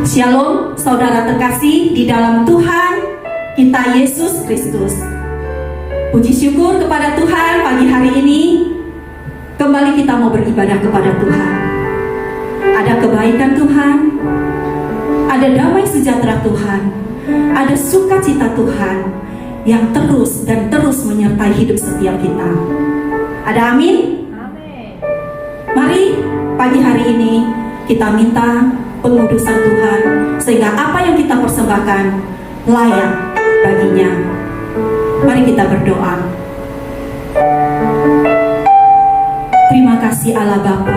Shalom, saudara terkasih di dalam Tuhan kita Yesus Kristus. Puji syukur kepada Tuhan pagi hari ini. Kembali kita mau beribadah kepada Tuhan. Ada kebaikan Tuhan, ada damai sejahtera Tuhan, ada sukacita Tuhan yang terus dan terus menyertai hidup setiap kita. Ada amin? Amin. Mari pagi hari ini kita minta pengudusan Tuhan, sehingga apa yang kita persembahkan layak baginya. Mari kita berdoa. Terima kasih Allah Bapa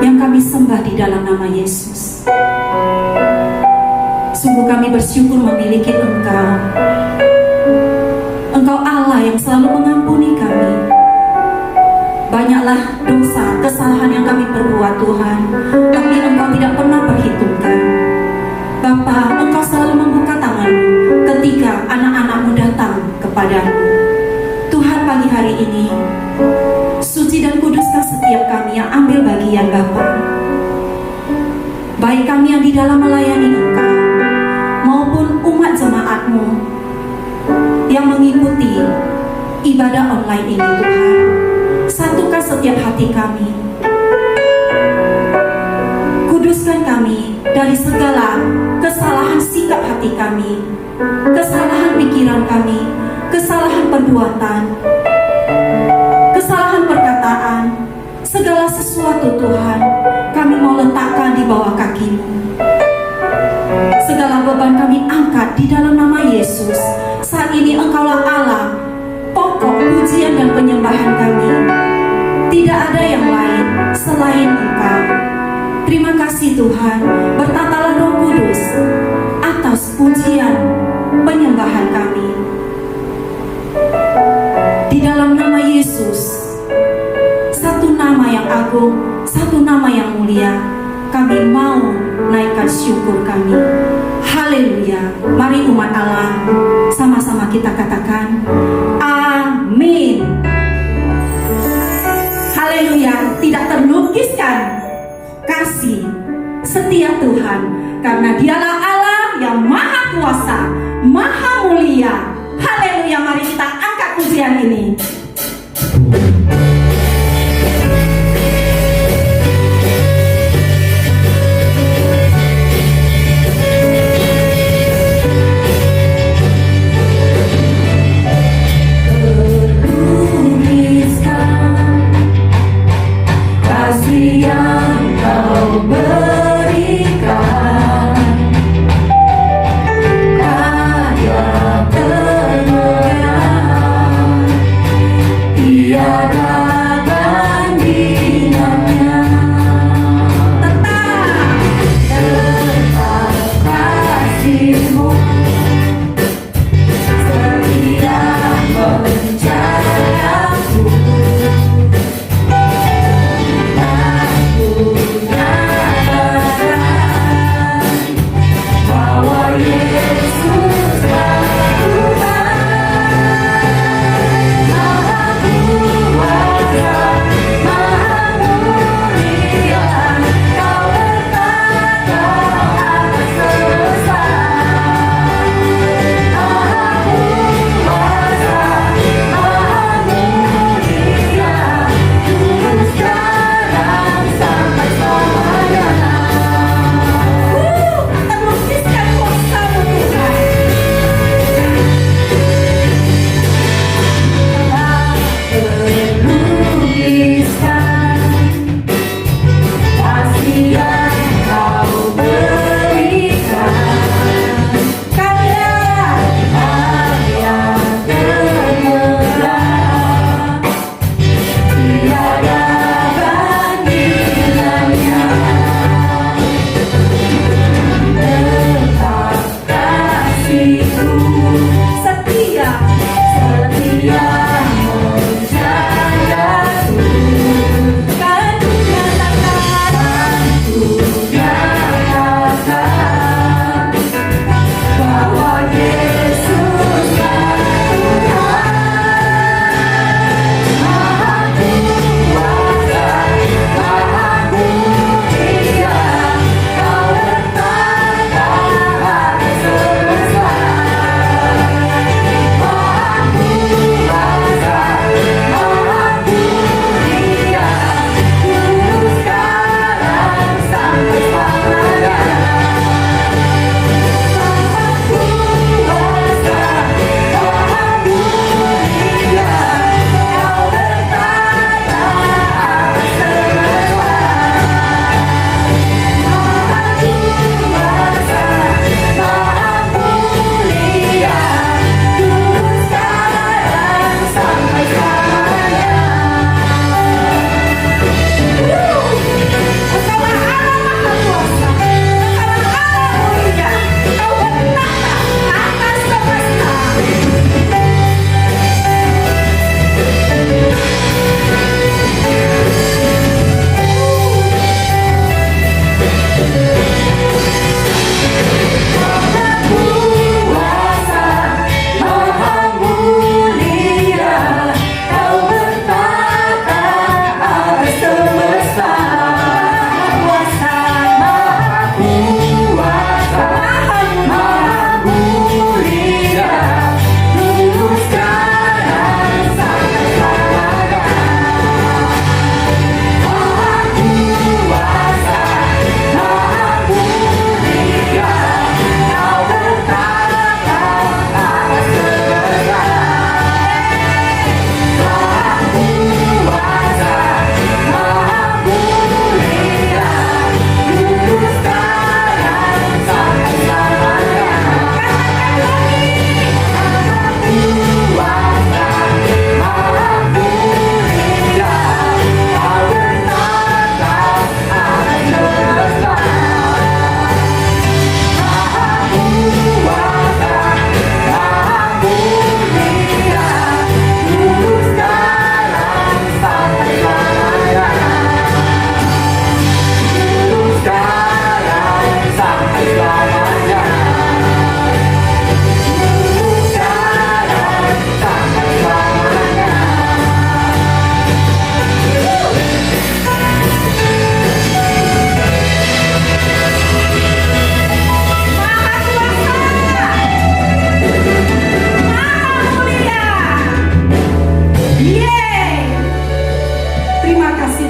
yang kami sembah di dalam nama Yesus. Sungguh kami bersyukur memiliki Engkau. Engkau Allah yang selalu mengampuni kami. Banyaklah dosa, kesalahan yang kami perbuat Tuhan, tapi Engkau tidak pernah perhitungkan. Bapa, Engkau selalu membuka tangan-Mu ketika anak-anak-Mu datang kepadamu. Tuhan, pagi hari ini suci dan kuduskan setiap kami yang ambil bagian Bapa, baik kami yang di dalam melayani Engkau maupun umat jemaat-Mu yang mengikuti ibadah online ini. Tuhan, satukan setiap hati kami, kuduskan kami dari segala kesalahan sikap hati kami, kesalahan pikiran kami, kesalahan perbuatan, kesalahan perkataan, segala sesuatu Tuhan kami mau letakkan di bawah kaki-Mu. Segala beban kami angkat di dalam nama Yesus. Saat ini Engkaulah Allah, pokok pujian dan penyembahan kami. Tidak ada yang lain selain Engkau. Terima kasih Tuhan, bertatalah Roh Kudus atas pujian penyembahan kami. Di dalam nama Yesus, satu nama yang agung, satu nama yang mulia, kami mau naikkan syukur kami. Haleluya. Mari umat Allah sama-sama kita katakan amin. Haleluya. Tidak terlukiskan kasih setia Tuhan, karena Dialah Allah yang maha kuasa, maha mulia. Haleluya. Mari kita angkat pujian ini. Yang Kau berikan, kaya kemuliaan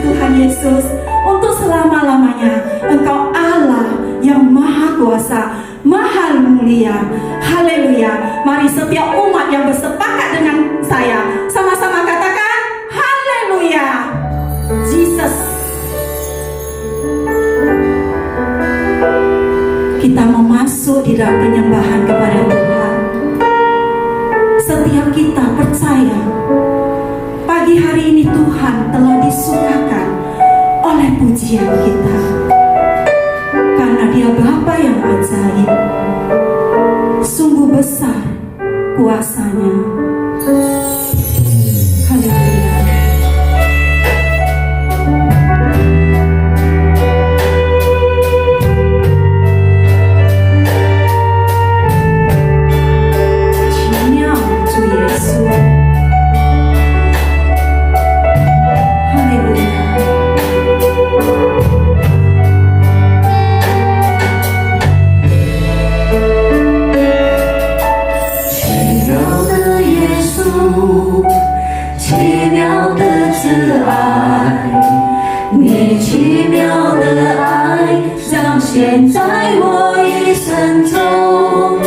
Tuhan Yesus, untuk selama-lamanya Engkau Allah yang maha kuasa, maha mulia. Haleluya. Mari setiap umat yang bersepakat dengan saya sama-sama katakan haleluya. Jesus. Kita mau masuk di dalam penyembahan kepada Tuhan. Setiap kita percaya pagi hari ini Tuhan telah disukakan oleh pujian kita, karena Dia Bapa yang ajaib, sungguh besar kuasanya. Haleluya.现在我一生中，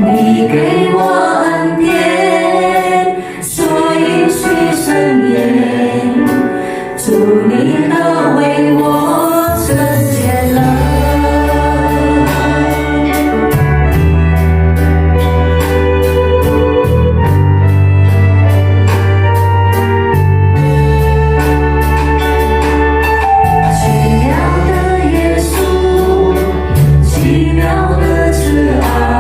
你给我恩典，所以许圣言，主你的为我成全了。奇妙的耶稣，奇妙的慈爱。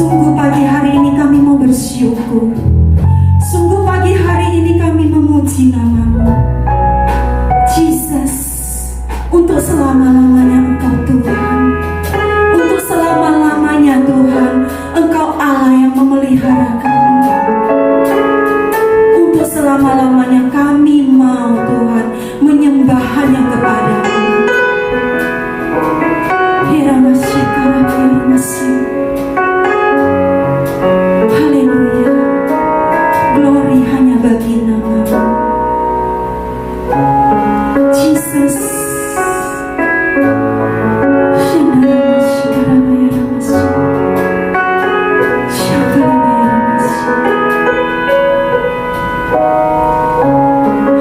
Sungguh pagi hari ini kami mau bersyukur. Sungguh pagi hari ini kami memuji nama-Mu, Jesus. Untuk selama-lamanya Engkau Tuhan. Untuk selama-lamanya Tuhan, Engkau Allah yang memelihara kami. Untuk selama-lamanya kami mau Tuhan menyembah hanya kepada-Mu. Hiramasih, hiramasih. Haleluya. Glory hanya bagi nama-Mu, Jesus.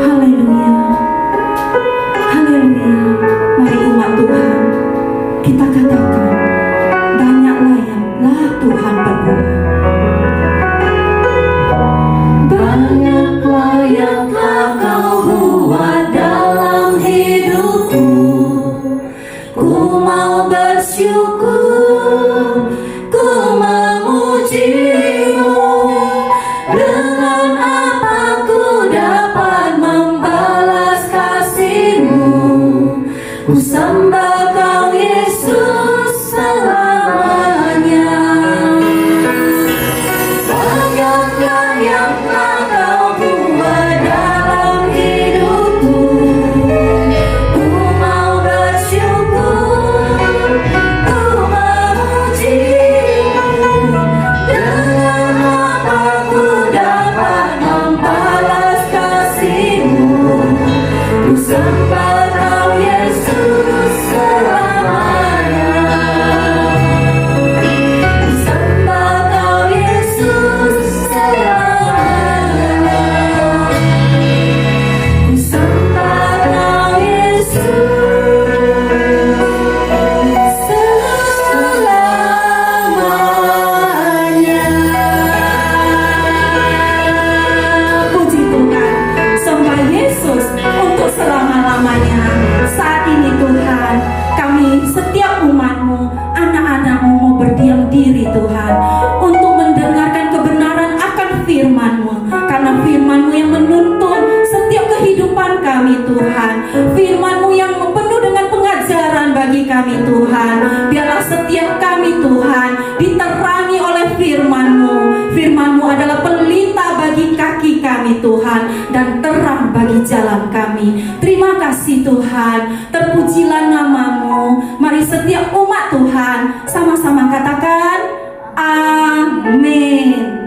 Haleluya. Haleluya. Mari umat Tuhan, kita katakan, banyaklah yang telah Tuhan berbuat. Banyaklah yang telah Kau buat dalam hidupku. Ku mau bersyukur, ku memuji-Mu. Dengan apa ku dapat membalas kasih-Mu? Ku sembah Kau Yesus selamanya. Banyaklah yang telah Kau buat dalam hidupku. Ku mau bersyukur, ku memuji-Mu. Dengan apa ku dapat membalas kasih-Mu? Ku sembah Kau Yesus selamanya. Ku sembah Kau Yesus selamanya. Ku sembah Kau Yesus selamanya. Puji Tuhan, sembah Yesus untuk selama-lamanya. Saat ini Tuhan, kami setiap umat-Mu, anak-anak-Mu mau berdiam diri Tuhan, untuk mendengarkan kebenaran akan firman-Mu. Karena firman-Mu yang menuntun setiap kehidupan kami Tuhan. Firman-Mu yang penuh dengan pengajaran bagi kami Tuhan. Biarlah setiap kami Tuhan diterangi oleh firman-Mu. Firman-Mu adalah pelita bagi kaki kami Tuhan, dan terang bagi jalan kami. Terima kasih Tuhan, terpujilah nama-Mu. Mari setiap umat Tuhan sama-sama katakan amin.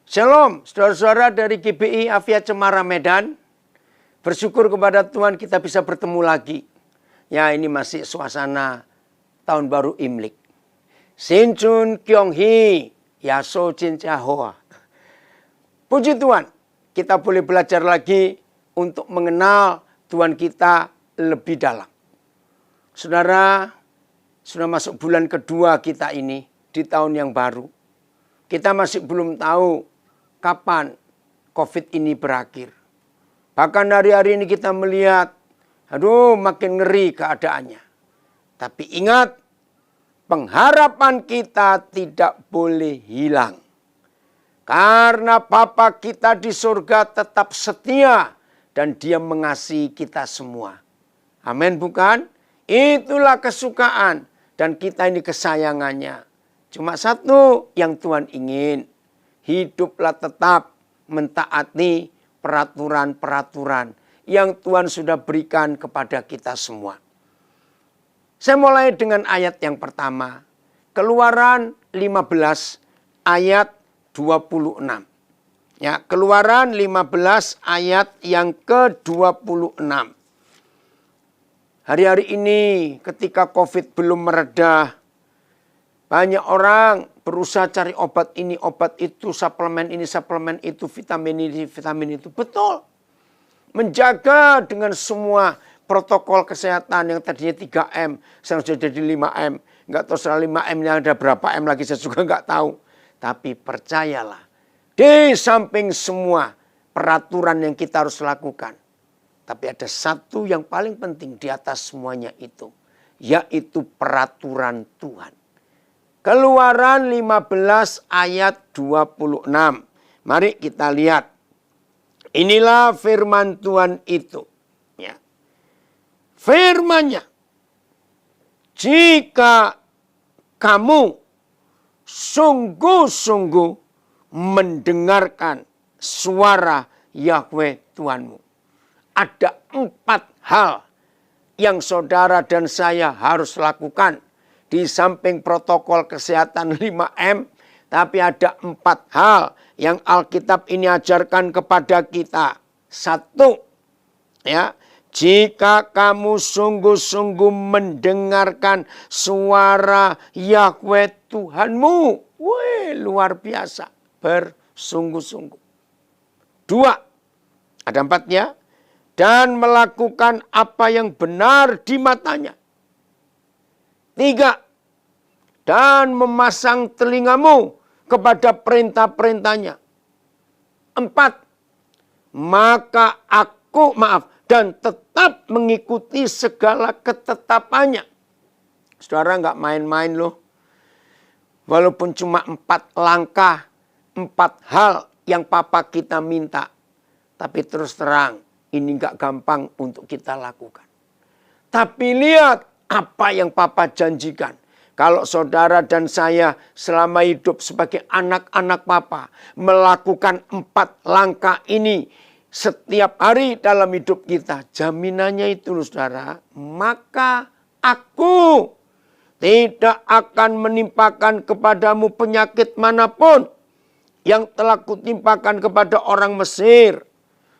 Shalom, saudara-saudara dari GBI Afia Cemara Medan. Bersyukur kepada Tuhan kita bisa bertemu lagi. Ya, ini masih suasana tahun baru Imlek. Sinchun Kyonghi, Yaso Cincahoa. Puji Tuhan, kita boleh belajar lagi untuk mengenal Tuhan kita lebih dalam. Saudara, sudah masuk bulan kedua kita ini di tahun yang baru. Kita masih belum tahu kapan COVID ini berakhir. Bahkan hari-hari ini kita melihat, aduh makin ngeri keadaannya. Tapi ingat, pengharapan kita tidak boleh hilang. Karena Bapa kita di surga tetap setia dan Dia mengasihi kita semua. Amin bukan? Itulah kesukaan dan kita ini kesayangannya. Cuma satu yang Tuhan ingin, hiduplah tetap mentaati peraturan-peraturan yang Tuhan sudah berikan kepada kita semua. Saya mulai dengan ayat yang pertama. Keluaran 15 ayat 26. Ya, Keluaran 15 ayat yang ke-26. Hari-hari ini ketika COVID belum mereda, banyak orang berusaha cari obat ini, obat itu, suplemen ini, suplemen itu, vitamin ini, vitamin itu. Betul. Menjaga dengan semua protokol kesehatan yang tadinya 3M, sekarang sudah jadi 5M. Enggak tahu setelah 5M-nya ada berapa M lagi, saya juga enggak tahu. Tapi percayalah, di samping semua peraturan yang kita harus lakukan, Tapi ada satu yang paling penting di atas semuanya itu, yaitu peraturan Tuhan. Keluaran 15 ayat 26. Mari kita lihat. Inilah firman Tuhan itu. Ya. Firman-Nya. Jika kamu sungguh-sungguh mendengarkan suara Yahweh Tuhanmu. Ada 4 hal yang saudara dan saya harus lakukan. Di samping protokol kesehatan 5M, tapi ada 4 hal yang Alkitab ini ajarkan kepada kita. 1, ya, jika kamu sungguh-sungguh mendengarkan suara Yahweh Tuhanmu. Wih, luar biasa. Bersungguh-sungguh. 2, ada 4-nya. Dan melakukan apa yang benar di matanya. 3, dan memasang telingamu kepada perintah-perintahnya. 4, maka dan tetap mengikuti segala ketetapannya. Saudara nggak main-main loh. Walaupun cuma 4 langkah, 4 hal yang Papa kita minta. Tapi terus terang, ini nggak gampang untuk kita lakukan. Tapi lihat apa yang Papa janjikan. Kalau saudara dan saya selama hidup sebagai anak-anak Papa melakukan 4 langkah ini setiap hari dalam hidup kita. Jaminannya itu loh saudara. Maka aku tidak akan menimpakan kepadamu penyakit manapun yang telah kutimpakan kepada orang Mesir.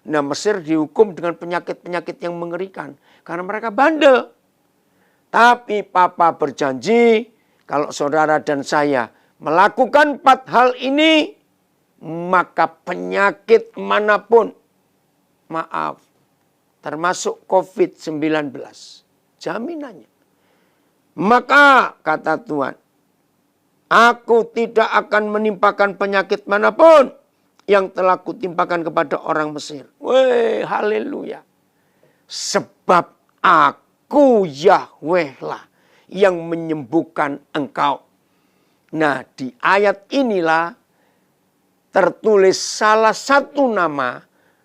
Nah, Mesir dihukum dengan penyakit-penyakit yang mengerikan karena mereka bandel. Tapi Papa berjanji kalau saudara dan saya melakukan 4 hal ini, maka penyakit manapun, maaf, termasuk COVID-19, jaminannya. Maka kata Tuhan, aku tidak akan menimpakan penyakit manapun yang telah kutimpakan kepada orang Mesir. Weh, haleluya. Sebab aku Yahweh lah yang menyembuhkan engkau. Nah, di ayat inilah tertulis salah satu nama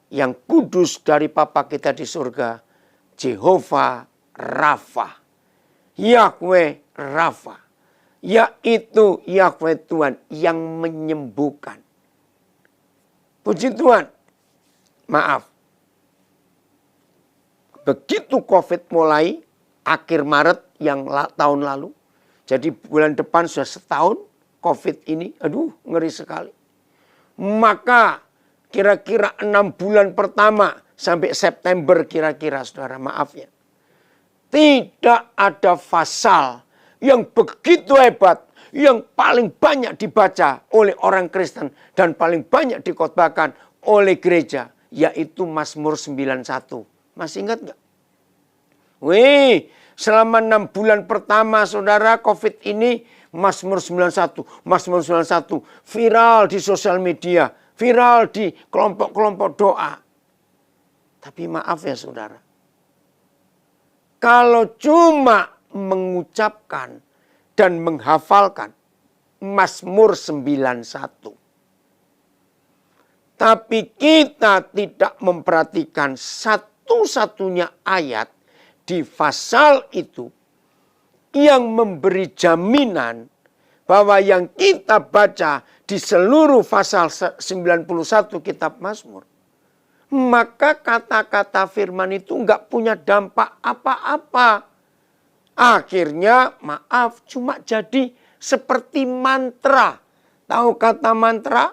yang kudus dari Papa kita di surga. Jehovah Rafa. Yahweh Rafa. Yaitu Yahweh Tuhan yang menyembuhkan. Puji Tuhan. Maaf. Begitu COVID mulai akhir Maret yang tahun lalu. Jadi bulan depan sudah setahun COVID ini. Aduh, ngeri sekali. Maka kira-kira 6 bulan pertama sampai September kira-kira saudara, maaf ya. Tidak ada pasal yang begitu hebat, yang paling banyak dibaca oleh orang Kristen dan paling banyak dikhotbahkan oleh gereja, yaitu Mazmur 91. Masih ingat nggak? Wih, selama 6 bulan pertama saudara COVID ini, Mazmur 91, Mazmur 91 viral di sosial media, viral di kelompok-kelompok doa. Tapi maaf ya saudara, kalau cuma mengucapkan dan menghafalkan Mazmur 91, tapi kita tidak memperhatikan satu-satunya ayat di pasal itu yang memberi jaminan bahwa yang kita baca di seluruh pasal 91 kitab Mazmur, maka kata-kata firman itu enggak punya dampak apa-apa. Akhirnya maaf cuma jadi seperti mantra. Tahu kata mantra?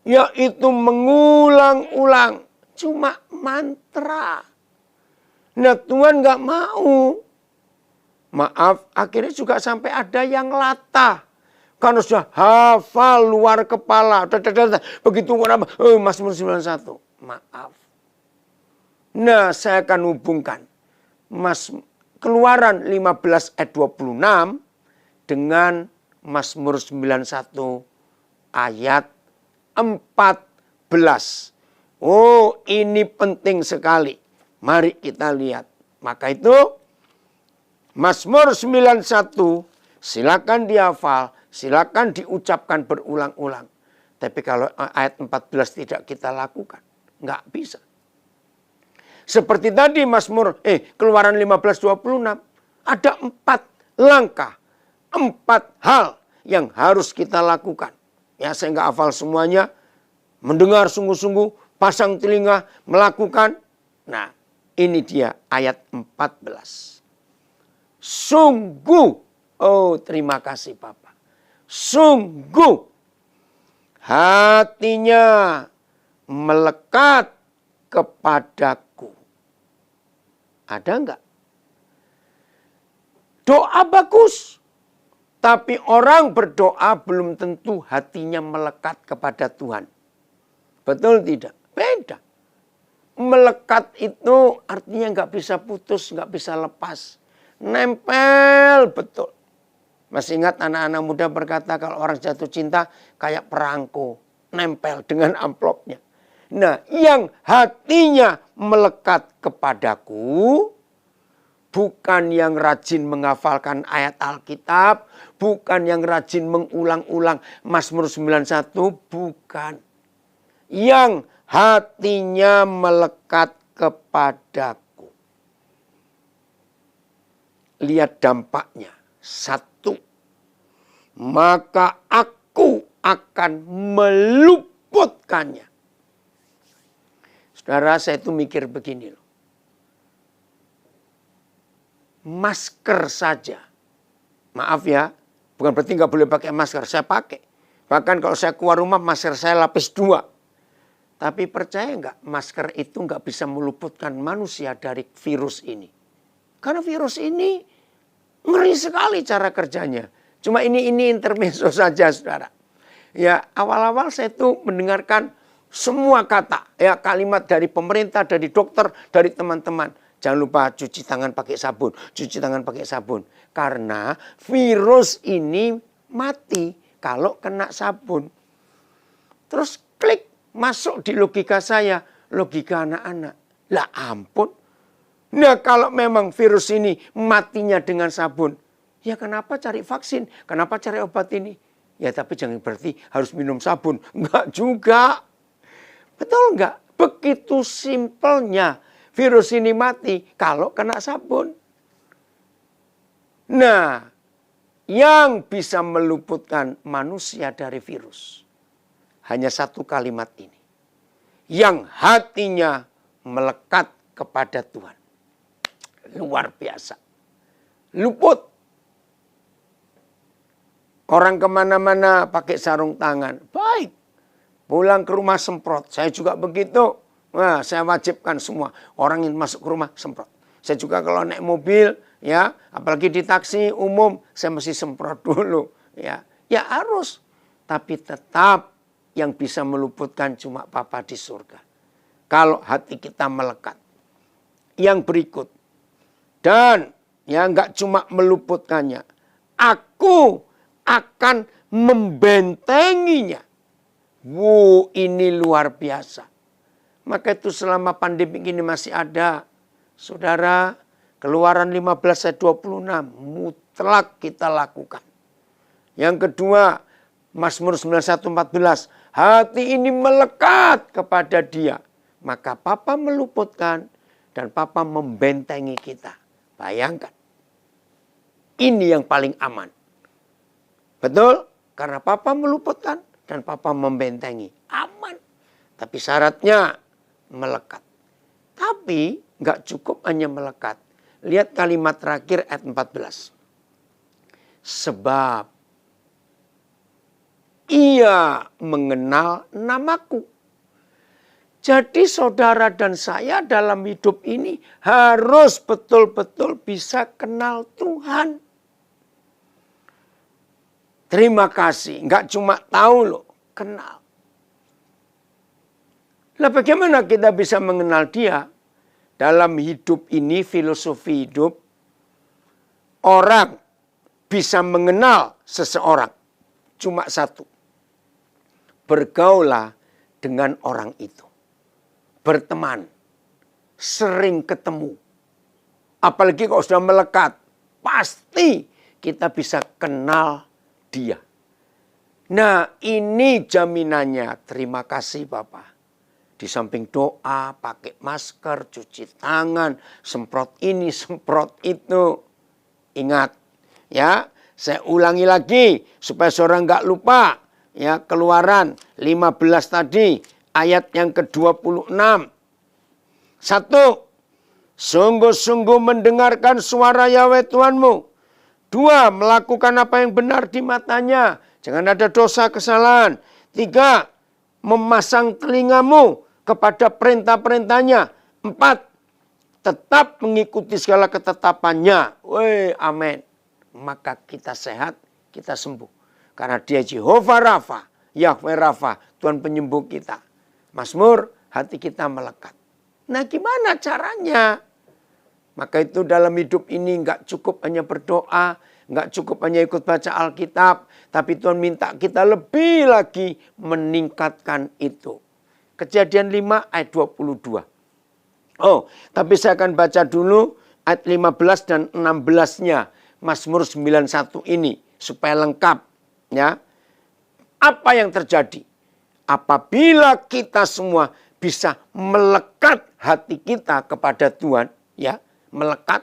Yaitu mengulang-ulang. Cuma mantra. Nah Tuhan nggak mau. Maaf, akhirnya juga sampai ada yang latah. Karena sudah hafal luar kepala. Begitu kenapa? Mazmur 91. Maaf. Nah saya akan hubungkan Keluaran 15 ayat 26 dengan Mazmur 91 ayat 14. Oh ini penting sekali. Mari kita lihat. Maka itu Mazmur 91 silakan dihafal, silakan diucapkan berulang-ulang. Tapi kalau ayat 14 tidak kita lakukan, nggak bisa. Seperti tadi Keluaran 15:26, ada 4 langkah, 4 hal yang harus kita lakukan. Ya, saya nggak hafal semuanya. Mendengar sungguh-sungguh, pasang telinga, melakukan. Nah, ini dia ayat 14. Sungguh, oh terima kasih Bapak. Sungguh hatinya melekat kepadaku. Ada enggak? Doa bagus. Tapi orang berdoa belum tentu hatinya melekat kepada Tuhan. Betul tidak? Beda. Melekat itu artinya nggak bisa putus, nggak bisa lepas. Nempel betul. Masih ingat anak-anak muda berkata kalau orang jatuh cinta kayak perangko. Nempel dengan amplopnya. Nah, yang hatinya melekat kepadaku, bukan yang rajin menghafalkan ayat Alkitab, bukan yang rajin mengulang-ulang Mazmur 91, bukan. Yang hatinya melekat kepadaku. Lihat dampaknya. 1. Maka aku akan meluputkannya. Saudara, saya itu mikir begini loh. Masker saja. Maaf ya, bukan berarti nggak boleh pakai masker. Saya pakai. Bahkan kalau saya keluar rumah, masker saya lapis 2. Tapi percaya nggak, masker itu nggak bisa meluputkan manusia dari virus ini. Karena virus ini ngeri sekali cara kerjanya. Cuma ini intermezzo saja, saudara. Ya, awal-awal saya tuh mendengarkan semua kata, ya kalimat dari pemerintah, dari dokter, dari teman-teman. Jangan lupa cuci tangan pakai sabun, cuci tangan pakai sabun. Karena virus ini mati kalau kena sabun. Terus klik, masuk di logika saya, logika anak-anak. Lah ampun. Nah kalau memang virus ini matinya dengan sabun, ya kenapa cari vaksin? Kenapa cari obat ini? Ya tapi jangan berarti harus minum sabun. Enggak juga. Betul enggak? Begitu simpelnya virus ini mati kalau kena sabun. Nah, yang bisa meluputkan manusia dari virus hanya 1 kalimat ini. Yang hatinya melekat kepada Tuhan. Luar biasa. Luput. Orang kemana-mana pakai sarung tangan. Baik. Pulang ke rumah semprot. Saya juga begitu. Nah, saya wajibkan semua. Orang yang masuk ke rumah semprot. Saya juga kalau naik mobil, ya, apalagi di taksi umum, saya mesti semprot dulu. Ya harus. Tapi tetap yang bisa meluputkan cuma Bapa di surga. Kalau hati kita melekat. Yang berikut. Dan ya nggak cuma meluputkannya. Aku akan membentenginya. Wow, ini luar biasa. Maka itu selama pandemi ini masih ada. Saudara, Keluaran 15 ayat 26 mutlak kita lakukan. Yang kedua, Mazmur 91:14. Hati ini melekat kepada Dia. Maka Papa meluputkan dan Papa membentengi kita. Bayangkan. Ini yang paling aman. Betul? Karena Papa meluputkan dan Papa membentengi. Aman. Tapi syaratnya melekat. Tapi nggak cukup hanya melekat. Lihat kalimat terakhir ayat 14. Sebab Ia mengenal namaku. Jadi saudara dan saya dalam hidup ini harus betul-betul bisa kenal Tuhan. Terima kasih. Nggak cuma tahu loh, kenal. Lah bagaimana kita bisa mengenal Dia? Dalam hidup ini, filosofi hidup, orang bisa mengenal seseorang. Cuma satu. Bergaulah dengan orang itu. Berteman. sering ketemu. Apalagi kalau sudah melekat, pasti kita bisa kenal dia. Nah, ini jaminannya. Terima kasih Bapak. Di samping doa, pakai masker, cuci tangan, semprot ini, semprot itu. Ingat, ya, saya ulangi lagi supaya saudara nggak lupa. Ya, Keluaran 15 tadi, ayat yang ke-26. 1. Sungguh-sungguh mendengarkan suara Yahweh Tuhanmu. 2. Melakukan apa yang benar di matanya. Jangan ada dosa kesalahan. 3. Memasang telingamu kepada perintah-perintahnya. 4. Tetap mengikuti segala ketetapannya. Woi, amin. Maka kita sehat, kita sembuh. Karena dia Jehovah Rafa, Yahweh Rafa, Tuhan penyembuh kita. Mazmur, hati kita melekat. Nah, gimana caranya? Maka itu dalam hidup ini nggak cukup hanya berdoa, nggak cukup hanya ikut baca Alkitab, tapi Tuhan minta kita lebih lagi meningkatkan itu. Kejadian 5 ayat 22. Oh, tapi saya akan baca dulu ayat 15 dan 16-nya Mazmur 91 ini supaya lengkap. Ya, apa yang terjadi apabila kita semua bisa melekat hati kita kepada Tuhan, ya, melekat.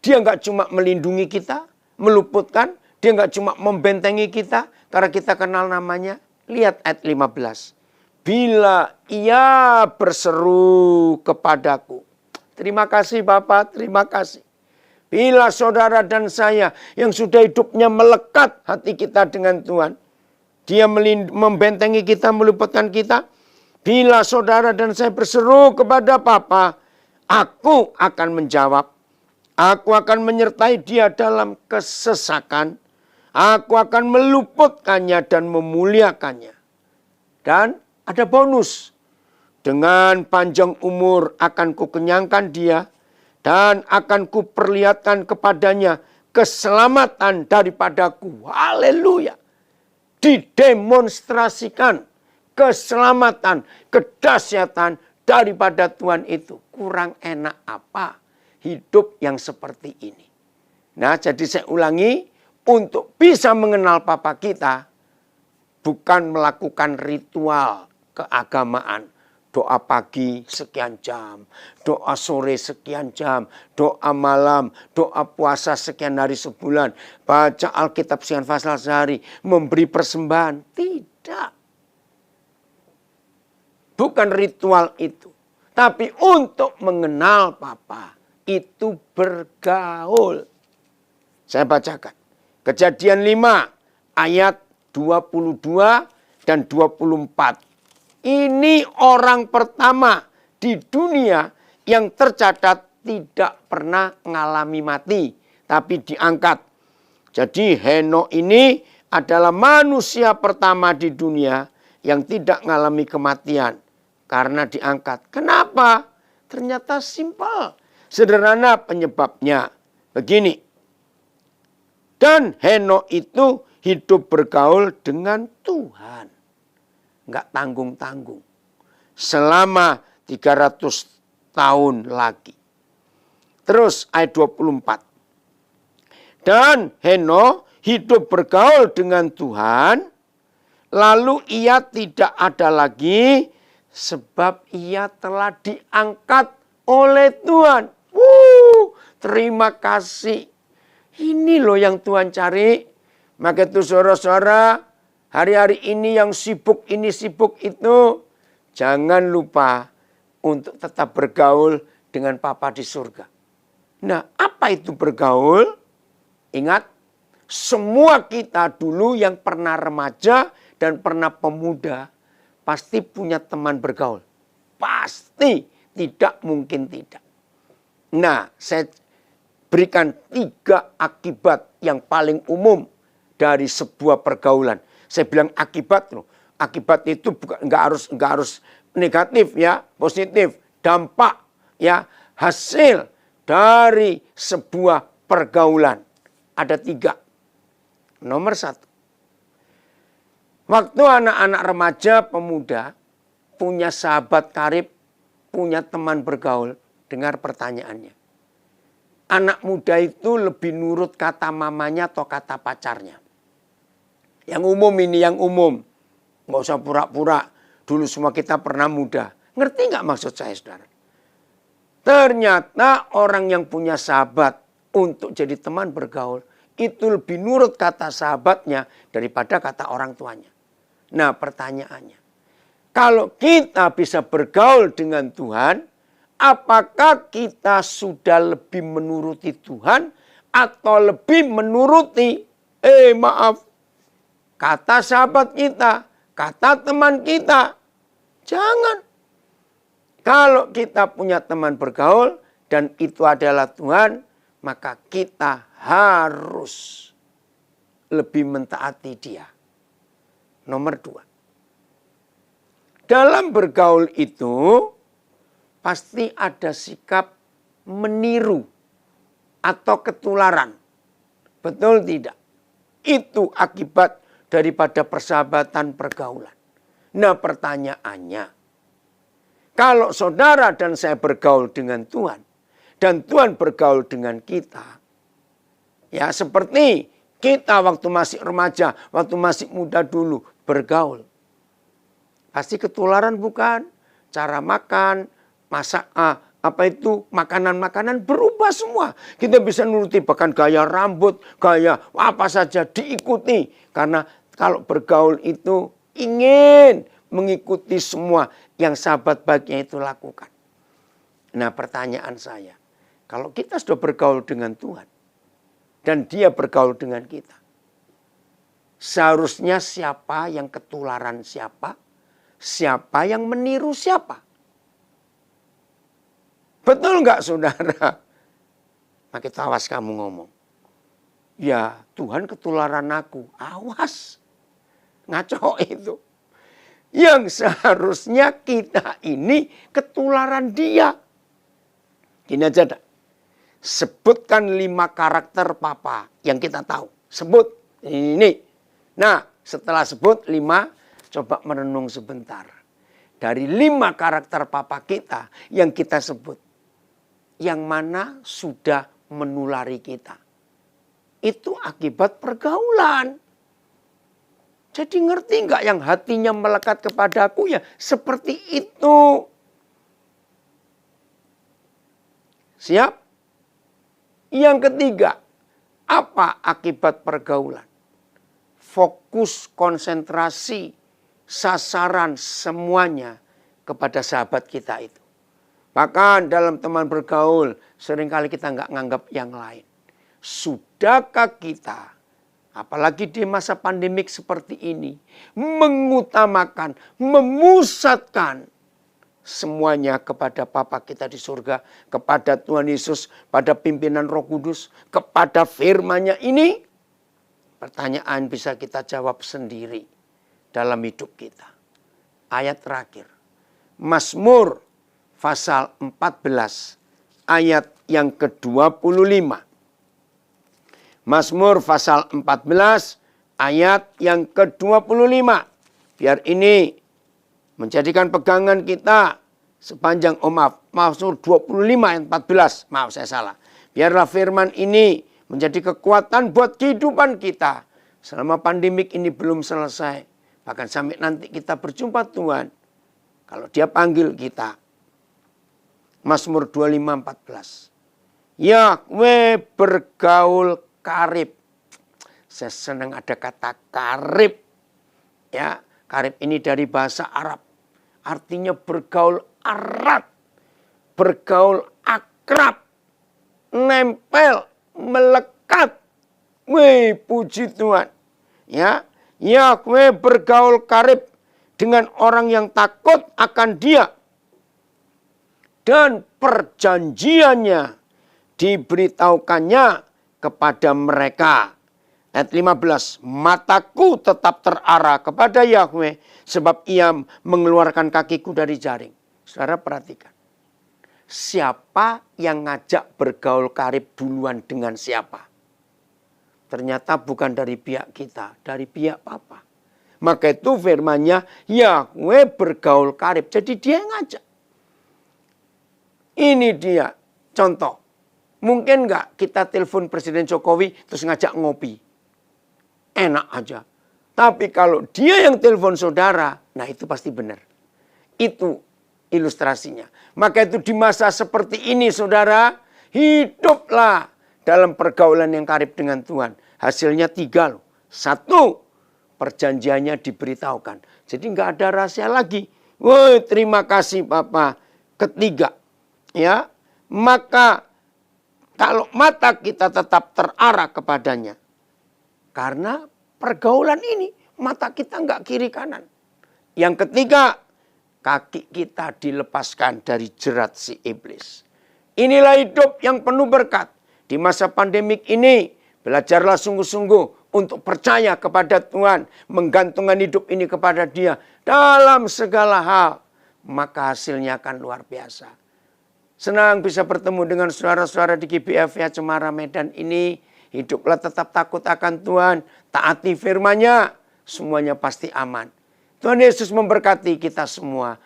Dia nggak cuma melindungi kita, meluputkan, dia nggak cuma membentengi kita karena kita kenal namanya. Lihat ayat 15. Bila ia berseru kepadaku. Terima kasih Bapak, terima kasih. Bila saudara dan saya yang sudah hidupnya melekat hati kita dengan Tuhan. Dia membentengi kita, meluputkan kita. Bila saudara dan saya berseru kepada Bapa, aku akan menjawab. Aku akan menyertai dia dalam kesesakan. Aku akan meluputkannya dan memuliakannya. Dan ada bonus. Dengan panjang umur akan kukenyangkan dia. Dan akan kuperlihatkan kepadanya keselamatan daripadaku. Haleluya. Didemonstrasikan keselamatan, kedahsyatan daripada Tuhan itu. Kurang enak apa hidup yang seperti ini. Nah, jadi saya ulangi, untuk bisa mengenal Bapa kita, bukan melakukan ritual keagamaan. Doa pagi sekian jam, doa sore sekian jam, doa malam, doa puasa sekian hari sebulan, baca Alkitab sekian pasal sehari, memberi persembahan. Tidak. Bukan ritual itu. Tapi untuk mengenal Bapa, itu bergaul. Saya bacakan. Kejadian 5 ayat 22 dan 24. Ini orang pertama di dunia yang tercatat tidak pernah mengalami mati, tapi diangkat. Jadi Henokh ini adalah manusia pertama di dunia yang tidak mengalami kematian karena diangkat. Kenapa? Ternyata simpel, sederhana penyebabnya. Begini, dan Henokh itu hidup bergaul dengan Tuhan. Enggak tanggung-tanggung. Selama 300 tahun lagi. Terus ayat 24. Dan Henokh hidup bergaul dengan Tuhan. Lalu ia tidak ada lagi. Sebab ia telah diangkat oleh Tuhan. Terima kasih. Ini loh yang Tuhan cari. Maka itu saudara-saudara, hari-hari ini yang sibuk ini sibuk itu, jangan lupa untuk tetap bergaul dengan Bapa di surga. Nah, apa itu bergaul? Ingat, semua kita dulu yang pernah remaja dan pernah pemuda, pasti punya teman bergaul. Pasti, tidak mungkin tidak. Nah, saya berikan 3 akibat yang paling umum dari sebuah pergaulan. Saya bilang akibat loh. Akibat itu nggak harus negatif ya, positif. Dampak ya, hasil dari sebuah pergaulan. Ada 3. Nomor 1. Waktu anak-anak remaja, pemuda punya sahabat karib, punya teman bergaul, dengar pertanyaannya. Anak muda itu lebih nurut kata mamanya atau kata pacarnya? Yang umum ini, yang umum. Nggak usah pura-pura. Dulu semua kita pernah muda. Ngerti nggak maksud saya, saudara? Ternyata orang yang punya sahabat untuk jadi teman bergaul, itu lebih nurut kata sahabatnya daripada kata orang tuanya. Nah, pertanyaannya. Kalau kita bisa bergaul dengan Tuhan, apakah kita sudah lebih menuruti Tuhan atau lebih menuruti, kata sahabat kita, kata teman kita? Jangan. Kalau kita punya teman bergaul dan itu adalah Tuhan, maka kita harus lebih mentaati Dia. Nomor 2. Dalam bergaul itu pasti ada sikap meniru atau ketularan. Betul tidak? Itu akibat daripada persahabatan pergaulan. Nah, pertanyaannya, kalau saudara dan saya bergaul dengan Tuhan dan Tuhan bergaul dengan kita, ya seperti kita waktu masih remaja, waktu masih muda dulu bergaul. Pasti ketularan bukan? Cara makan, masak, makanan-makanan berubah semua. Kita bisa nuruti bahkan gaya rambut, gaya apa saja diikuti. Karena kalau bergaul itu ingin mengikuti semua yang sahabat baiknya itu lakukan. Nah, pertanyaan saya, kalau kita sudah bergaul dengan Tuhan dan Dia bergaul dengan kita, seharusnya siapa yang ketularan siapa? Siapa yang meniru siapa? Betul nggak, saudara? Makin awas kamu ngomong. Ya, Tuhan ketularan aku. Awas. Ngaco itu. Yang seharusnya kita ini ketularan Dia. Gini aja dah. Sebutkan 5 karakter papa yang kita tahu. Sebut. Ini. Nah, setelah sebut 5, coba merenung sebentar. Dari 5 karakter papa kita yang kita sebut. Yang mana sudah menulari kita. Itu akibat pergaulan. Jadi ngerti nggak yang hatinya melekat kepadaku ya seperti itu. Siap? Yang ketiga, apa akibat pergaulan? Fokus, konsentrasi, sasaran semuanya kepada sahabat kita itu. Bahkan dalam teman bergaul seringkali kita nggak nganggap yang lain. Sudahkah kita, apalagi di masa pandemik seperti ini, mengutamakan, memusatkan semuanya kepada Bapa kita di surga, kepada Tuhan Yesus, pada pimpinan Roh Kudus, kepada firman-Nya ini? Pertanyaan bisa kita jawab sendiri dalam hidup kita. Ayat terakhir. Mazmur pasal 14 ayat yang ke-25. Mazmur pasal 14 ayat yang ke-25. Biar ini menjadikan pegangan kita sepanjang Mazmur 25 ayat 14. Maaf saya salah. Biarlah firman ini menjadi kekuatan buat kehidupan kita. Selama pandemik ini belum selesai. Bahkan sampai nanti kita berjumpa Tuhan. Kalau Dia panggil kita. Mazmur 25:14. Yahweh bergaul karib. Saya senang ada kata karib. Ya, karib ini dari bahasa Arab. Artinya bergaul erat. Bergaul akrab. Nempel, melekat. Wih, puji Tuhan. Ya, Yahweh bergaul karib dengan orang yang takut akan Dia. Dan perjanjiannya diberitahukannya kepada mereka. Ayat 15. Mataku tetap terarah kepada Yahweh sebab Ia mengeluarkan kakiku dari jaring. Saudara perhatikan. Siapa yang ngajak bergaul karib duluan dengan siapa? Ternyata bukan dari pihak kita, dari pihak Bapa. Maka itu firman-Nya Yahweh bergaul karib. Jadi Dia yang ngajak. Ini dia contoh. Mungkin nggak kita telepon Presiden Jokowi terus ngajak ngopi. Enak aja. Tapi kalau dia yang telepon saudara, nah itu pasti benar. Itu ilustrasinya. Maka itu di masa seperti ini saudara, hiduplah dalam pergaulan yang karib dengan Tuhan. Hasilnya 3 loh. 1, perjanjiannya diberitahukan. Jadi nggak ada rahasia lagi. Woi, terima kasih Papa. Ketiga, ya, maka kalau mata kita tetap terarah kepadanya. Karena pergaulan ini mata kita nggak kiri kanan. Yang ketiga, kaki kita dilepaskan dari jerat si iblis. Inilah hidup yang penuh berkat. Di masa pandemik ini, belajarlah sungguh-sungguh untuk percaya kepada Tuhan. Menggantungkan hidup ini kepada Dia dalam segala hal. Maka hasilnya akan luar biasa. Senang bisa bertemu dengan saudara-saudara di GBFA Cemara Medan ini. Hiduplah tetap takut akan Tuhan. Taati firman-Nya. Semuanya pasti aman. Tuhan Yesus memberkati kita semua.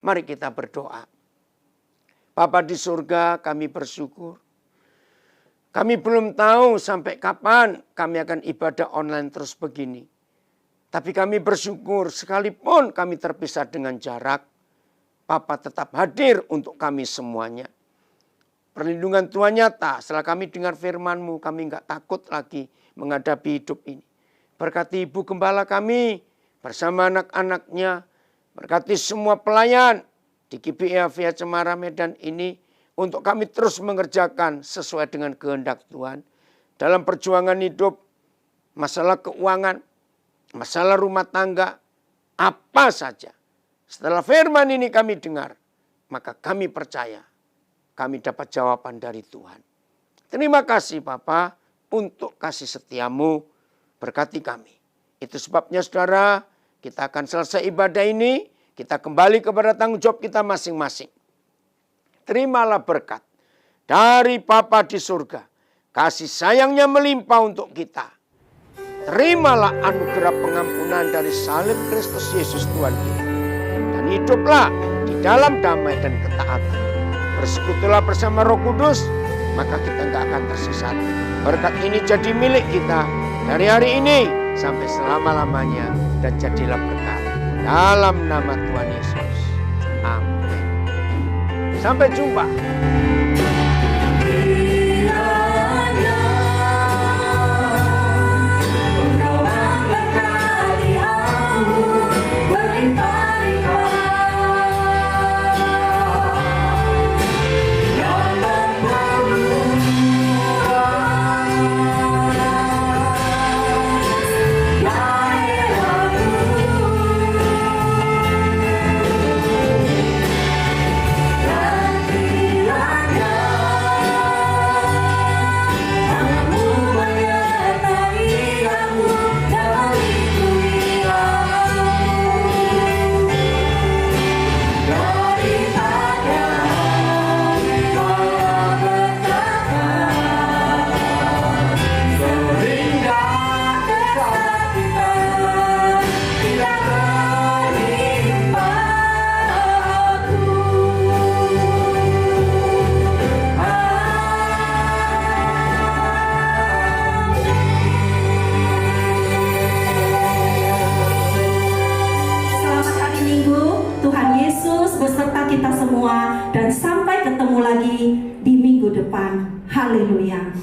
Mari kita berdoa. Bapa di surga, kami bersyukur. Kami belum tahu sampai kapan kami akan ibadah online terus begini. Tapi kami bersyukur sekalipun kami terpisah dengan jarak, Bapa tetap hadir untuk kami semuanya. Perlindungan Tuhan nyata, setelah kami dengar firman-Mu, kami enggak takut lagi menghadapi hidup ini. Berkati Ibu Gembala kami bersama anak-anaknya. Berkati semua pelayan di GBFA Cemara Medan ini untuk kami terus mengerjakan sesuai dengan kehendak Tuhan. Dalam perjuangan hidup, masalah keuangan, masalah rumah tangga, apa saja. Setelah firman ini kami dengar, maka kami percaya kami dapat jawaban dari Tuhan. Terima kasih Bapa untuk kasih setiamu, berkati kami. Itu sebabnya saudara, kita akan selesai ibadah ini, kita kembali kepada tanggung jawab kita masing-masing. Terimalah berkat dari Bapa di surga. Kasih sayangnya melimpah untuk kita. Terimalah anugerah pengampunan dari salib Kristus Yesus Tuhan kita. Dan hiduplah di dalam damai dan ketaatan. Bersekutulah bersama Roh Kudus, maka kita nggak akan tersesat. Berkat ini jadi milik kita dari hari ini sampai selama-lamanya dan jadilah berkat. Dalam nama Tuhan Yesus. Amin. Sampai jumpa. dan sampai ketemu lagi di minggu depan. Haleluya.